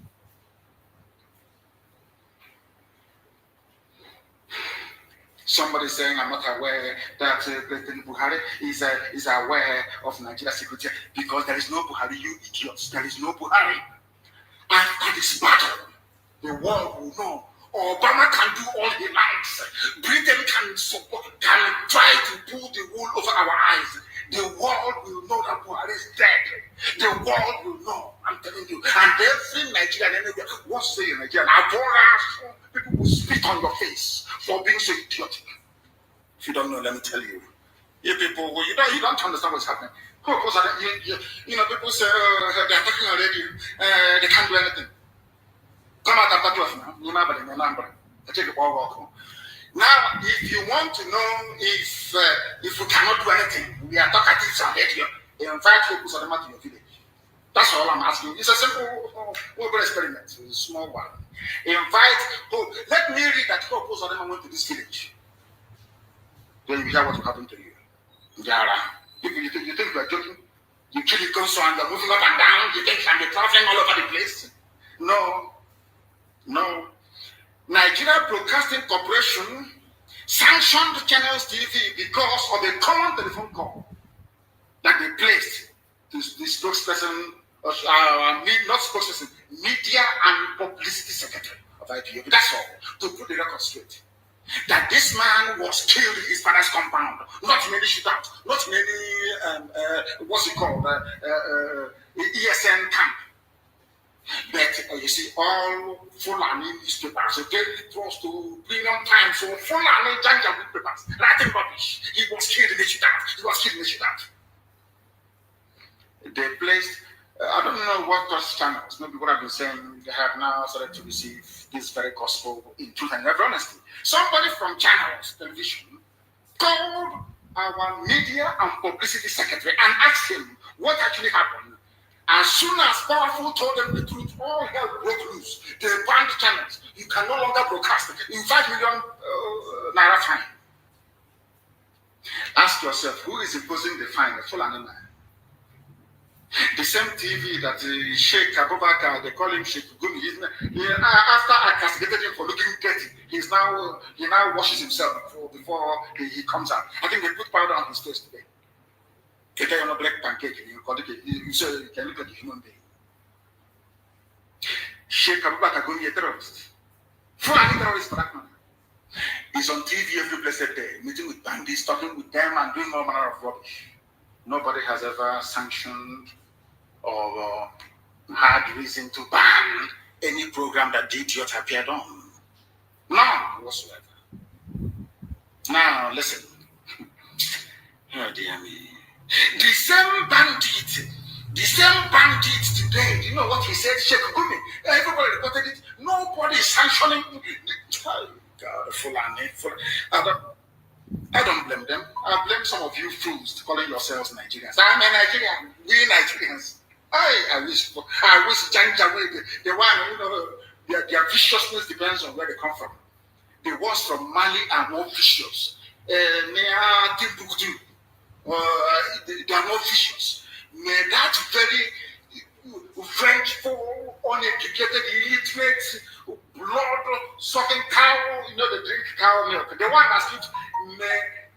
Somebody saying I'm not aware that President Buhari is aware of Nigeria's security because there is no Buhari, you idiots. There is no Buhari. After this battle, the world will know. Obama can do all he likes. Britain can try to pull the wool over our eyes. The world will know that Buhari is dead. The world will know. I'm telling you. And every Nigerian anywhere wants to say in Nigeria, people will spit on your face for being so idiotic. If you don't know, let me tell you. You people, you don't understand what's happening. People say they're talking already. They can't do anything. Come out after 12 now. Now, if you want to know if we cannot do anything, we are talkatives and radio. Invite people to your village. That's all I'm asking. It's a simple experiment. It's a small one. Let me read that Hope Uzodinma went to this village. Then you hear what will happen to you. You think you are joking? You kill the console and you're moving up and down. You think you can be traveling all over the place? No. Nigeria Broadcasting Corporation sanctioned Channels TV because of a common telephone call that they placed to the spokesperson, not spokesperson, media and publicity secretary of IPOB. That's all, to put the record straight. That this man was killed in his father's compound, not in any shootout, not in any, ESN camp. But you see, all Fulani newspapers, daily trust to premium time, so Fulani Janja newspapers, writing rubbish. He was killed in the shootout. They placed, I don't know what those channels, maybe what I've been saying, they have now started to receive this very gospel in truth and every honesty. Somebody from Channels Television called our media and publicity secretary and asked him what actually happened. As soon as Powerful told them the truth, all hell broke loose. They banned channels. You can no longer broadcast in 5 million naira fine. Ask yourself, who is imposing the fine? The Fulani man. The same TV that Sheikh Abubakar, they call him Sheikh Gumi. After I castigated him for looking dirty, he now washes himself before he comes out. I think they put powder on his face today. They tell you no black pancake, you can look at the human being. Sheikh Abubakar Gumi, a terrorist. Fulani terrorist for that matter. He's on TV every blessed day, meeting with bandits, talking with them, and doing all manner of rubbish. Nobody has ever sanctioned or had reason to ban any program that the idiot appeared on. None whatsoever. Now, listen. Oh, dear me. The same bandit today, you know what he said? Sheikh Gumi. Everybody reported it. Nobody is sanctioning. Oh, God, Fulani. I don't blame them. I blame some of you fools calling yourselves Nigerians. I'm a Nigerian. We Nigerians. I wish Janjaweed, the one, their viciousness depends on where they come from. The ones from Mali are more vicious. Near Timbuktu, they are more vicious. That very vengeful, uneducated, illiterate, blood-sucking cow, they drink cow milk. The one that sleeps,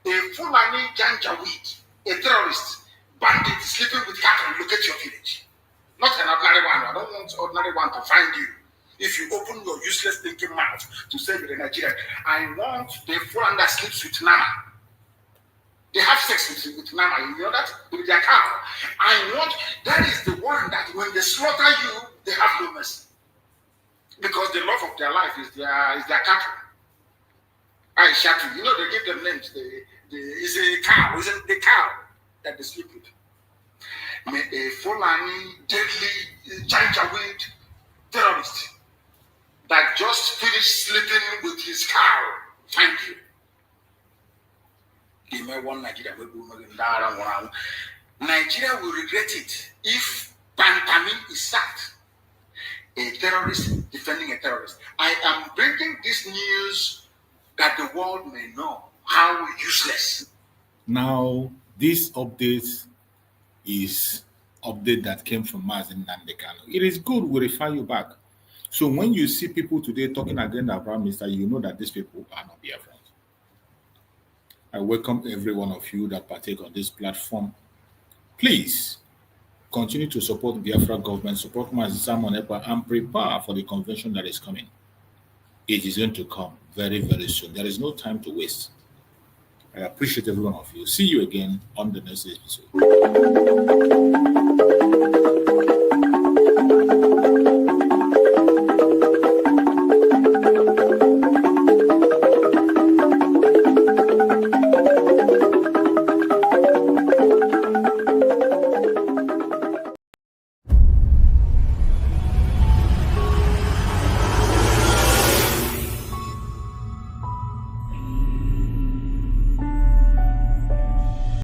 a Fulani Janjaweed, a terrorist, bandit sleeping with cattle, look at your village. Not an ordinary one. I don't want ordinary one to find you. If you open your useless thinking mouth to say you're a Nigerian, I want the Fulani that sleeps with Nama. They have sex with Nama, you know that? With their cow. That is the one that when they slaughter you, they have no mercy. Because the love of their life is their cattle. I shot you. They give them names. It's a cow. Isn't the cow that they sleep with? May a Fulani deadly Janjaweed terrorist that just finished sleeping with his cow. Thank you. Nigeria will regret it if Pantami is sacked. A terrorist defending a terrorist. I am bringing this news that the world may know how useless. Now, this update is update that came from Mazen Nandekano. It is good, we refer you back. So when you see people today talking against the Prime Minister, you know that these people are not Biafrans. I welcome every one of you that partake on this platform. Please continue to support the Biafra government, support Mazen Simon Ekpa, and prepare for the convention that is coming. It is going to come very, very soon. There is no time to waste. I appreciate every one of you. See you again on the next episode.